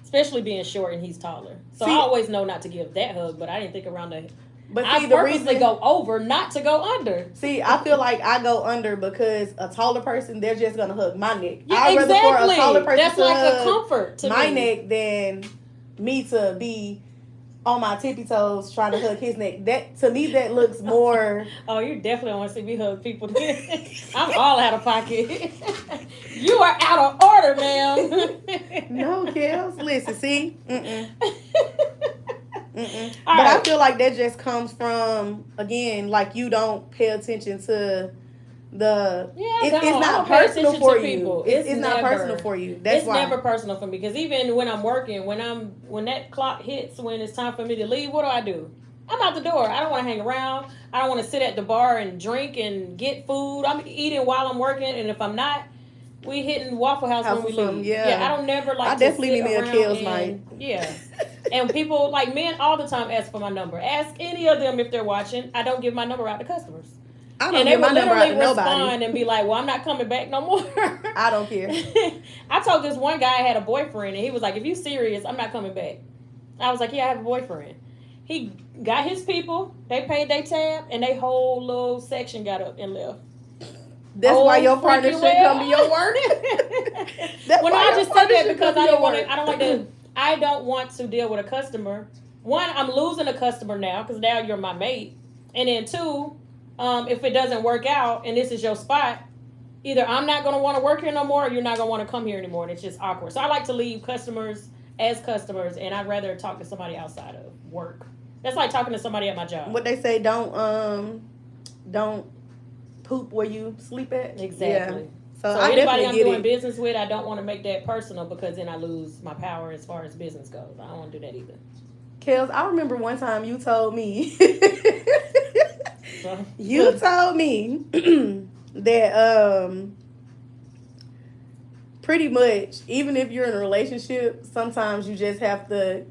Especially being short and he's taller. So See- I always know not to give that hug, but I didn't think around the. but I see the purposely reason go over, not to go under. See, I feel like I go under because a taller person, they're just gonna hug my neck. Yeah, I'd rather exactly. for a taller person That's to like a hug comfort to my me. neck than me to be on my tippy toes trying to hug his neck. That to me that looks more. Oh, you definitely want to see me hug people. I'm all out of pocket. You are out of order, ma'am. No, Kels. Listen, see. Mm-mm. Mm-mm. All But I right. feel like that just comes from again, like you don't pay attention to the. Yeah, I It's don't. I not don't pay personal attention for to you. people. It's not never- personal for you. That's It's why. never personal for me because even when I'm working, when that clock hits, when it's time for me to leave, what do? I'm out the door. I don't want to hang around. I don't want to sit at the bar and drink and get food. I'm eating while I'm working, and if I'm not, we hitting Waffle House when we House or leave. something, yeah. I don't never like. I to definitely sit need me a around Kels and- night. Yeah, and people like men all the time ask for my number. Ask any of them if they're watching. I don't give my number out to customers. I don't And they give my will number out literally to nobody. respond and be like, "Well, I'm not coming back no more." I don't care. I told this one guy I had a boyfriend, and he was like, "If you serious, I'm not coming back." I was like, "Yeah, I have a boyfriend." He got his people. They paid their tab, and they whole little section got up and left. That's why your partner freaking should come to your well. work. That's Well, no, why I your just said partner that should because come I to don't your want work. to. I don't like to. I don't want to deal with a customer. One, I'm losing a customer now because now you're my mate, and then two, if it doesn't work out and this is your spot, either I'm not going to want to work here no more, or you're not going to want to come here anymore, and it's just awkward. So I like to leave customers as customers, and I'd rather talk to somebody outside of work. That's like talking to somebody at my job. What they say, don't poop where you sleep at. Exactly. Yeah. So I anybody definitely I'm get doing it. business with, I don't want to make that personal because then I lose my power as far as business goes. I don't want to do that either. Kels, I remember one time you told me So, you told me that pretty much even if you're in a relationship, sometimes you just have to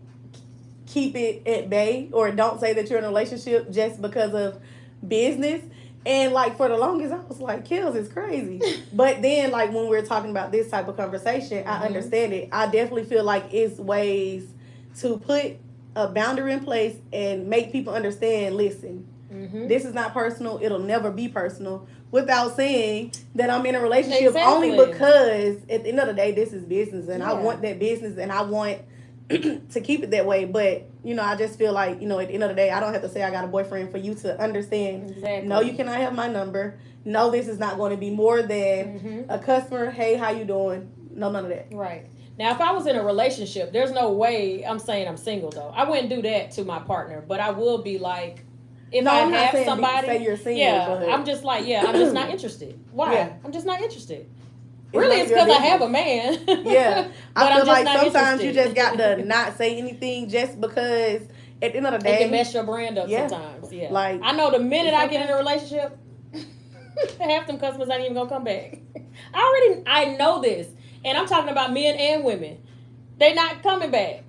keep it at bay or don't say that you're in a relationship just because of business. And like for the longest I was like, Kels is crazy. But then like when we're talking about this type of conversation, I understand it. I definitely feel like it's ways to put a boundary in place and make people understand, listen, this is not personal, it'll never be personal, without saying that I'm in a relationship only because at the end of the day this is business and I want that business and I want to keep it that way. But you know, I just feel like, you know, at the end of the day I don't have to say I got a boyfriend for you to understand. No, you cannot have my number. No, this is not going to be more than a customer. Hey, how you doing? No, none of that. Right. Now, if I was in a relationship, there's no way I'm saying I'm single, though. I wouldn't do that to my partner, but I will be like, if I have somebody, say you're single, but I'm just like, I'm just not interested. Why? Yeah. I'm just not interested. It's Really, not it's your because I business. have a man. Yeah. But I I'm feel just like not sometimes you interested. just got to not say anything just because at the end of the It day, can mess your brand up sometimes. Yeah. Like, I know the minute it's I get okay. in a relationship, half them customers ain't even gonna come back. I know this. And I'm talking about men and women. They not coming back.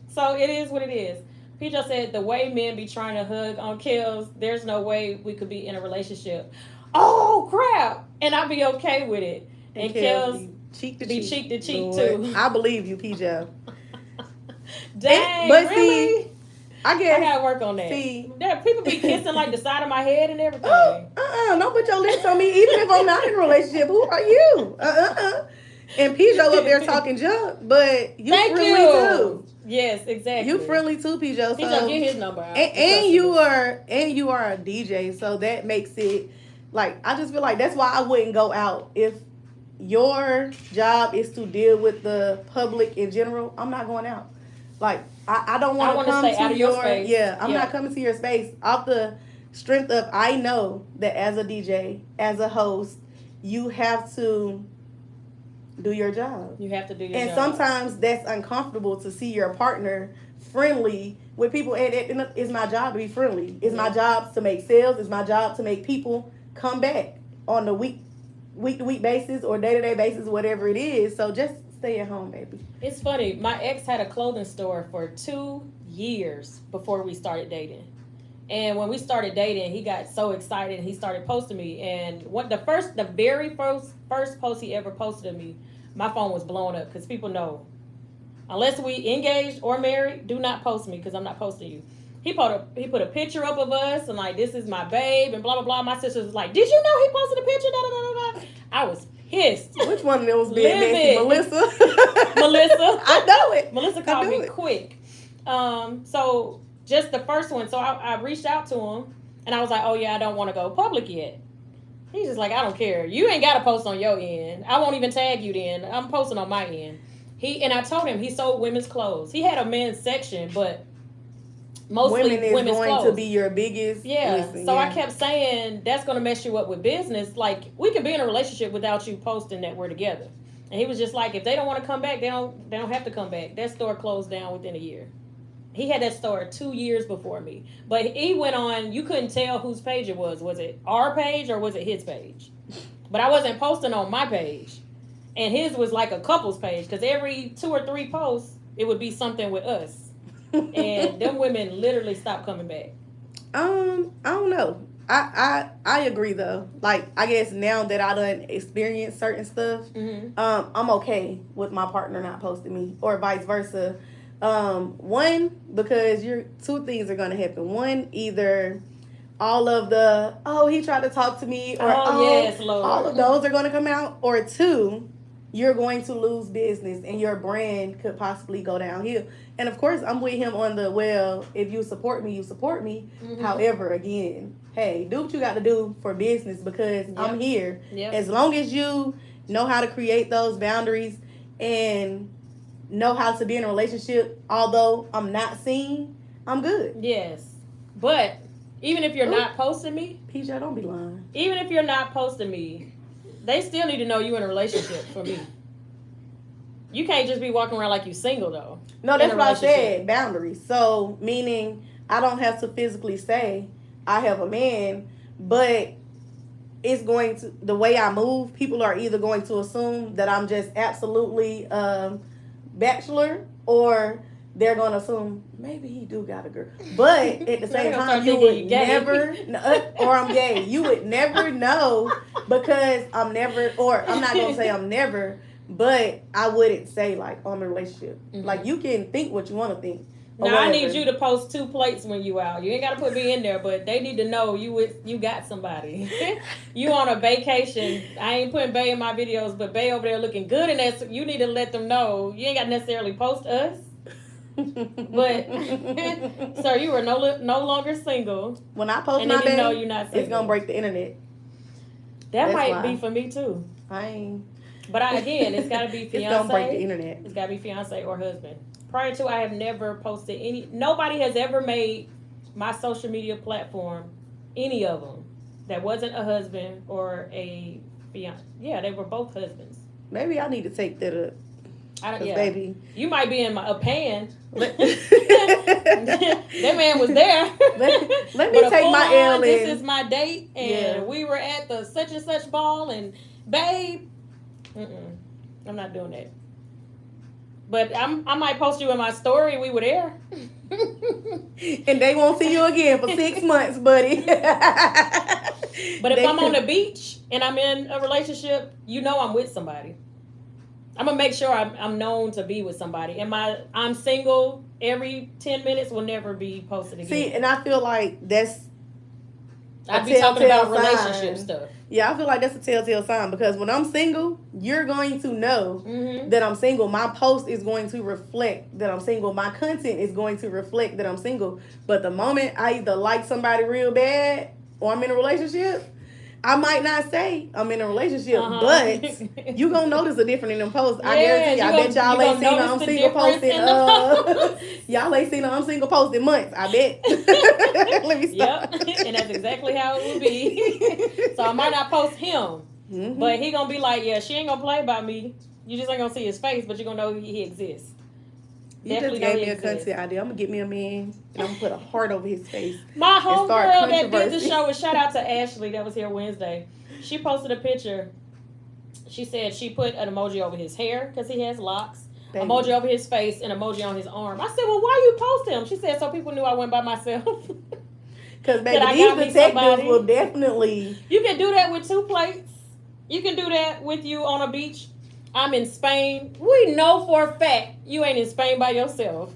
So it is what it is. P.J. said the way men be trying to hug on Kels, there's no way we could be in a relationship. Oh crap! And I'd be okay with it. And Kels be cheek to be cheek, cheek to cheek Lord. too. I believe you, PJ. Dang, but really? see, I guess I gotta work on that. See, People be kissing like the side of my head and everything. Don't put your lips on me. Even if I'm not in a relationship, who are you? And PJ up there talking junk, but you friendly too. Yes, exactly. You friendly too, PJ. So PJ, get his number out. And you are a DJ, so that makes it like I just feel like that's why I wouldn't go out if your job is to deal with the public in general. I'm not going out. Like I don't want to come to your space. Yeah, I'm not coming to your space off the strength of I know that as a DJ, as a host, you have to do your job. You have to do your and job. sometimes that's uncomfortable to see your partner friendly with people. And it's my job to be friendly. It's my job to make sales. It's my job to make people come back on the week-to-week basis or day-to-day basis, whatever it is. So just stay at home, baby. It's funny. My ex had a clothing store for 2 years before we started dating. And when we started dating, he got so excited and he started posting me. And the very first post he ever posted of me, my phone was blowing up because people know, unless we engaged or married, do not post me because I'm not posting you. He put a picture up of us and like, this is my babe and blah blah blah. My sister was like, did you know he posted a picture? Da, da, da, da, da. I was pissed. Which one of them was being messy? Melissa. Melissa. I know it. Melissa called me quick. So just the first one. So I reached out to him and I was like, oh yeah, I don't want to go public yet. He's just like, I don't care. You ain't got to post on your end. I won't even tag you then. I'm posting on my end. And I told him he sold women's clothes. He had a men's section, but mostly women's going clothes. To be your biggest. I kept saying that's going to mess you up with business. Like we can be in a relationship without you posting that we're together. And he was just like, if they don't want to come back, they don't have to come back. That store closed down within a year. He had that store 2 years before me. But he went on, you couldn't tell whose page it was. Was it our page or was it his page? But I wasn't posting on my page. And his was like a couple's page because every 2 or 3 posts, it would be something with us. And them women literally stopped coming back. I don't know. I agree though. Like I guess now that I done experienced certain stuff, I'm okay with my partner not posting me or vice versa. One, because two things are gonna happen. One, either all of the, oh, he tried to talk to me, or yes, Lord. all of those are going to come out. Or two, you're going to lose business and your brand could possibly go downhill. And of course, I'm with him on the, well, if you support me, you support me. Mhm. However, again, hey, do what you got to do for business, because I'm here. Yep. As long as you know how to create those boundaries and know how to be in a relationship, although I'm not seen, I'm good. Yes. But even if you're not posting me, PJ, don't be lying. even if you're not posting me, they still need to know you in a relationship for me. You can't just be walking around like you single though. No, that's In a what I relationship. said, boundaries. So, meaning I don't have to physically say I have a man, but it's going to, the way I move, people are either going to assume that I'm just absolutely bachelor, or they're going to assume maybe he do got a girl. But at the same They're gonna time, start you thinking would you gay. never, or I'm gay. You would never know, because I'm never, or I'm not going to say I'm never, but I wouldn't say like, oh, I'm in a relationship. Mhm. Like, you can think what you want to think. or Now I whatever. need you to post 2 plates when you out. You ain't gotta put me in there, but they need to know you got somebody. You on a vacation. I ain't putting Bay in my videos, but Bay over there looking good in that. So you need to let them know you ain't got to necessarily post us. But sir, you are no longer single, when I post and my they need to know baby, you're not single. it's gonna break the internet. That That's might why. be for me too. I ain't. But again, it's gotta be It's gonna break the fiance. internet. It's gotta be fiance or husband. Prior to, I have never posted any. Nobody has ever made my social media platform, any of them, that wasn't a husband or a fiance. Yeah, they were both husbands. Maybe I need to take that up. I don't. 'Cause Yeah, baby. you might be in a pan. Let, That man was there. let me But a take my full-on, L This in. is my date, and Yeah. we were at the such and such ball, and babe, I'm not doing that. But I might post you in my story. We were there. And they won't see you again for 6 months, buddy. But if I'm on the beach and I'm in a relationship, you know I'm with somebody. I'm gonna make sure I'm known to be with somebody. And I'm single every 10 minutes will never be posted again. See, and I feel like that's I'd a be talking about telltale relationship sign. stuff. Yeah, I feel like that's a telltale sign, because when I'm single, you're going to know Mm-hmm. that I'm single. My post is going to reflect that I'm single. My content is going to reflect that I'm single. But the moment I either like somebody real bad or I'm in a relationship, I might not say I'm in a relationship, but you gonna notice a difference in them posts. I guarantee you. I bet y'all ain't seen I'm single posting. Y'all ain't seen I'm single post in months. I bet. Let me stop. Yep, and that's exactly how it would be. So I might not post him, Mhm. but he gonna be like, yeah, she ain't gonna play by me. You just ain't gonna see his face, but you gonna know he exists. You Definitely just know gave he me a exists. content idea. I'm gonna get me a man and I'm gonna put a heart over his face. My start homegirl that did the controversy. show, and shout out to Ashley that was here Wednesday. She posted a picture. She said she put an emoji over his hair because he has locks, Baby. emoji over his face, and emoji on his arm. I said, well, why you post him? She said, so people knew I went by myself. Because That I baby, got these me detectives somebody. will definitely. You can do that with 2 plates. You can do that with you on a beach. I'm in Spain. We know for a fact you ain't in Spain by yourself.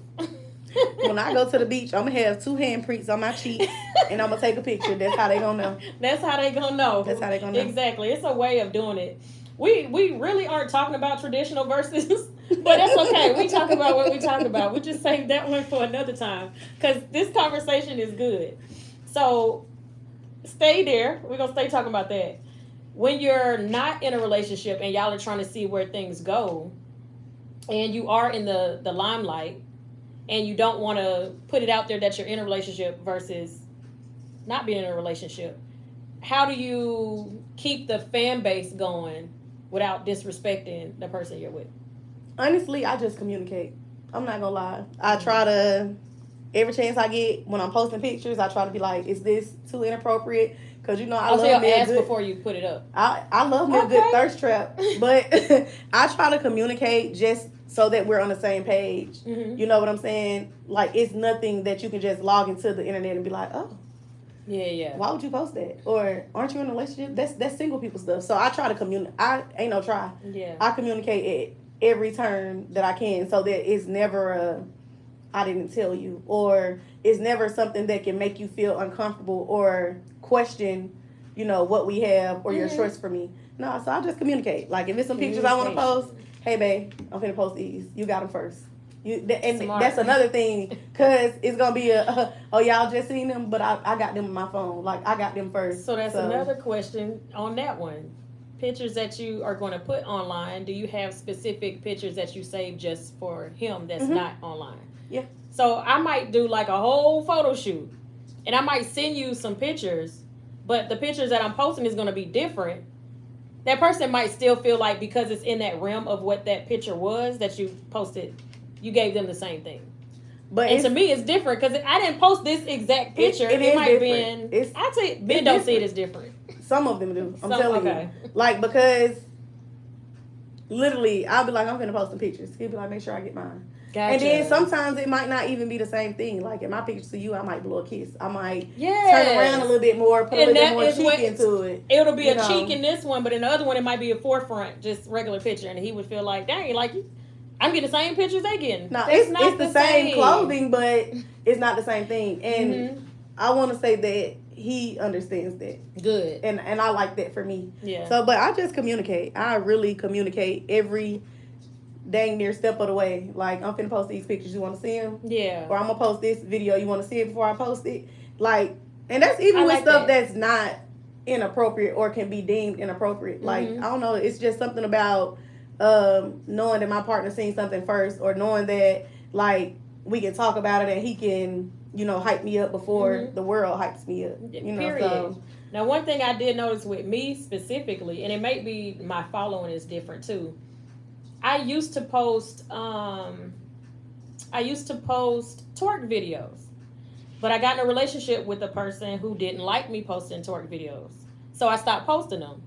When I go to the beach, I'm gonna have 2 handprints on my cheeks and I'm gonna take a picture. That's how they gonna know. That's how they gonna know. That's how they gonna know. Exactly. It's a way of doing it. We really aren't talking about traditional verses, but that's okay. We talk about what we talk about. We just save that one for another time because this conversation is good. So stay there. We're gonna stay talking about that. When you're not in a relationship and y'all are trying to see where things go, and you are in the limelight, and you don't want to put it out there that you're in a relationship versus not being in a relationship, how do you keep the fan base going without disrespecting the person you're with? Honestly, I just communicate. I'm not gonna lie. I try to, every chance I get when I'm posting pictures, I try to be like, is this too inappropriate? Because, you know, I I'll love me a ask good, before you put it up. I love me a Okay. good thirst trap. But I try to communicate just so that we're on the same page. Mm-hmm. You know what I'm saying? Like, it's nothing that you can just log into the internet and be like, oh, Yeah. why would you post that? Or aren't you in a relationship? That's single people stuff. So I try to communicate. I ain't no try. Yeah. I communicate at every turn that I can so that it's never I didn't tell you, or it's never something that can make you feel uncomfortable or question, what we have or your choice for me. No, so I just communicate. Like if it's some pictures I want to post, hey babe, I'm finna post these. You got them first. And Smart. that's another thing, cause it's gonna be oh y'all just seen them, but I got them on my phone. Like I got them first. So that's another question on that one. Pictures that you are going to put online, do you have specific pictures that you save just for him that's not online? Yeah. So I might do like a whole photo shoot, and I might send you some pictures, but the pictures that I'm posting is going to be different. That person might still feel like because it's in that realm of what that picture was that you posted, you gave them the same thing. But and to me, it's different because I didn't post this exact picture. It might have different. been. I'd say men don't see it as different. Some of them do. I'm telling okay. you. Like, because literally, I'll be like, I'm finna post some pictures. He'll be like, make sure I get mine. Gotcha. And then sometimes it might not even be the same thing. Like in my pictures to you, I might blow a kiss. I might turn around a little bit more, put a little bit more cheek into it. It'll be a cheek in this one, but in the other one, it might be a forefront, just regular picture. And he would feel like, dang, like I'm getting the same pictures they getting. No, it's the same clothing, but it's not the same thing. And I want to say that he understands that. Good. And I like that for me. Yeah. So, but I just communicate. I really communicate every dang near step of the way. Like, I'm finna post these pictures. You want to see them? Yeah. Or I'm going to post this video. You want to see it before I post it? Like, and that's even with stuff that's not inappropriate or can be deemed inappropriate. Like, I don't know. It's just something about knowing that my partner seen something first, or knowing that, like, we can talk about it and he can, hype me up before the world hypes me up. Period. So. Now, one thing I did notice with me specifically, and it may be my following is different too. I used to post twerk videos, but I got in a relationship with a person who didn't like me posting twerk videos, so I stopped posting them.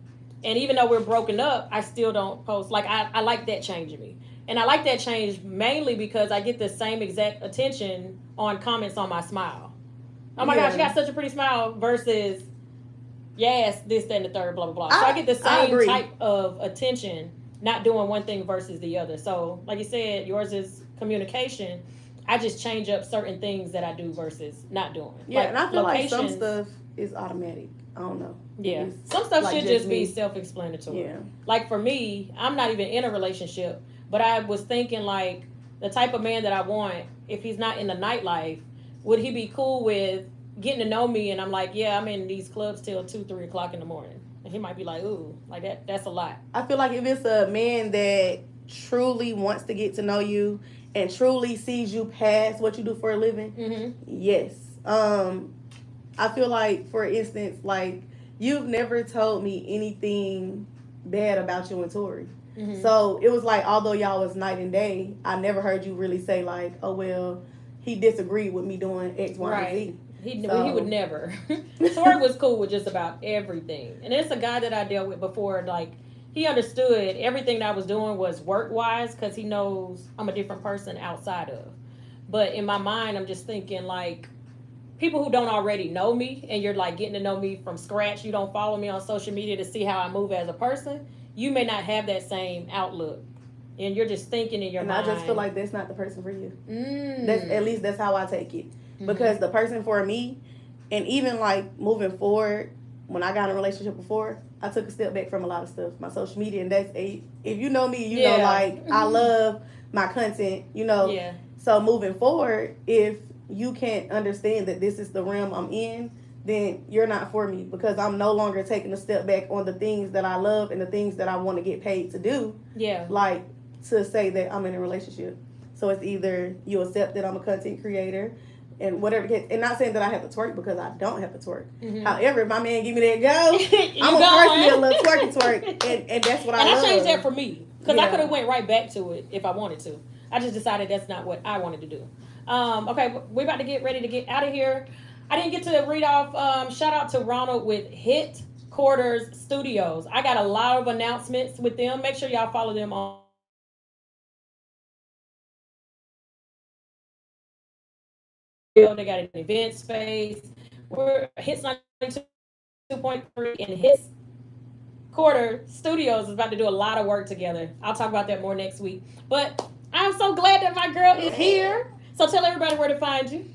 And even though we're broken up, I still don't post. Like I like that change in me, and I like that change mainly because I get the same exact attention on comments on my smile. Oh my gosh, you got such a pretty smile versus yes, this, that, and the third, blah blah blah. So I get the same type of attention. Not doing one thing versus the other. So, like you said, yours is communication. I just change up certain things that I do versus not doing. Yeah, and I feel like some stuff is automatic. I don't know. Yeah. Some stuff should just be self-explanatory. Yeah. Like for me, I'm not even in a relationship, but I was thinking like the type of man that I want, if he's not in the nightlife, would he be cool with getting to know me? And I'm like, yeah, I'm in these clubs till 2-3 o'clock in the morning. And he might be like, ooh, like that's a lot. I feel like if it's a man that truly wants to get to know you and truly sees you past what you do for a living, yes. I feel like, for instance, like, you've never told me anything bad about you and Tori. So it was like, although y'all was night and day, I never heard you really say like, oh, well, he disagreed with me doing X, Y, and Z. He would never. Tori was cool with just about everything. And it's a guy that I dealt with before. Like, he understood everything that I was doing was work-wise because he knows I'm a different person outside of. But in my mind, I'm just thinking, like, people who don't already know me and you're, like, getting to know me from scratch, you don't follow me on social media to see how I move as a person, you may not have that same outlook. And you're just thinking in your mind. And I just feel like that's not the person for you. At least that's how I take it. Because the person for me, and even like moving forward, when I got in a relationship before, I took a step back from a lot of stuff. My social media, and if you know me, you know, like, I love my content, Yeah. So moving forward, if you can't understand that this is the realm I'm in, then you're not for me, because I'm no longer taking a step back on the things that I love and the things that I want to get paid to do. Yeah. Like, to say that I'm in a relationship. So it's either you accept that I'm a content creator, and whatever, and not saying that I have to twerk, because I don't have to twerk. However, if my man give me that go, I'm gonna first be a little twerk, and that's what I love. And I changed that for me, because I could have went right back to it if I wanted to. I just decided that's not what I wanted to do. Okay, we're about to get ready to get out of here. I didn't get to read off. Shout out to Ronald with Hit Quarters Studios. I got a lot of announcements with them. Make sure y'all follow them on. They got an event space. We're Hits 92.3 and Hits Quarter Studios is about to do a lot of work together. I'll talk about that more next week. But I'm so glad that my girl is here. So tell everybody where to find you.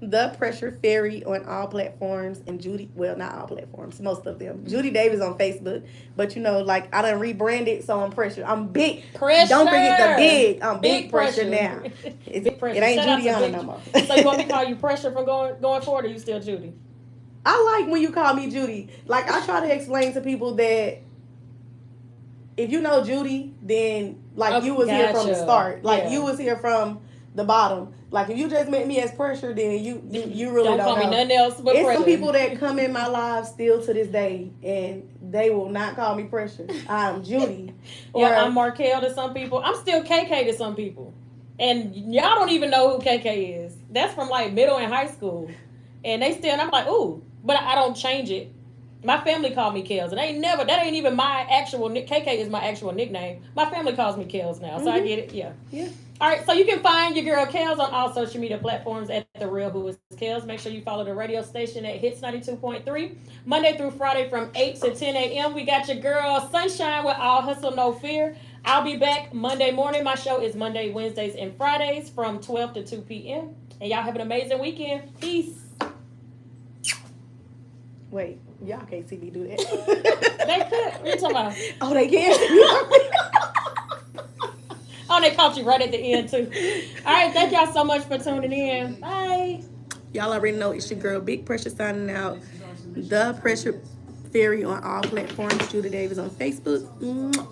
The Pressure Fairy on all platforms, and Judy, well, not all platforms, most of them. Judy Davis on Facebook, but you know, like I done rebranded, so I'm Pressure. I'm big. Pressure. Don't forget the big. I'm Big big pressure, Pressure. now. Big Pressure. It ain't Shout out to Juliana Big- no more. So you want me to call you Pressure from going forward, or you still Judy? I like when you call me Judy. Like I try to explain to people that if you know Judy, then like you was here from the Gotcha. start. Like Yeah. you was here from the bottom. Like if you just met me as Pressure, then you really don't call know. me nothing else but It's Pressure. some people that come in my life still to this day, and they will not call me Pressure. I'm Judy. Yeah, I'm Markel to some people. I'm still KK to some people. And y'all don't even know who KK is. That's from like middle and high school. And they still, and I'm like, ooh, but I don't change it. My family called me Kels. And that ain't even my actual, KK is my actual nickname. My family calls me Kels now. So I get it. Yeah. Yeah. All right. So you can find your girl Kels on all social media platforms at The Real Who Is Kels. Make sure you follow the radio station at Hits 92.3. Monday through Friday from 8 to 10 a.m. We got your girl Sunshine with All Hustle No Fear. I'll be back Monday morning. My show is Monday, Wednesdays, and Fridays from 12 to 2 p.m. And y'all have an amazing weekend. Peace. Wait, y'all can't see me do that. They could. What you talking about? Oh, they can. Oh, they caught you right at the end, too. All right. Thank y'all so much for tuning in. Bye. Y'all already know it's your girl Big Pressure signing out. The Pressure Fairy on all platforms. Judy Davis on Facebook. Mwah.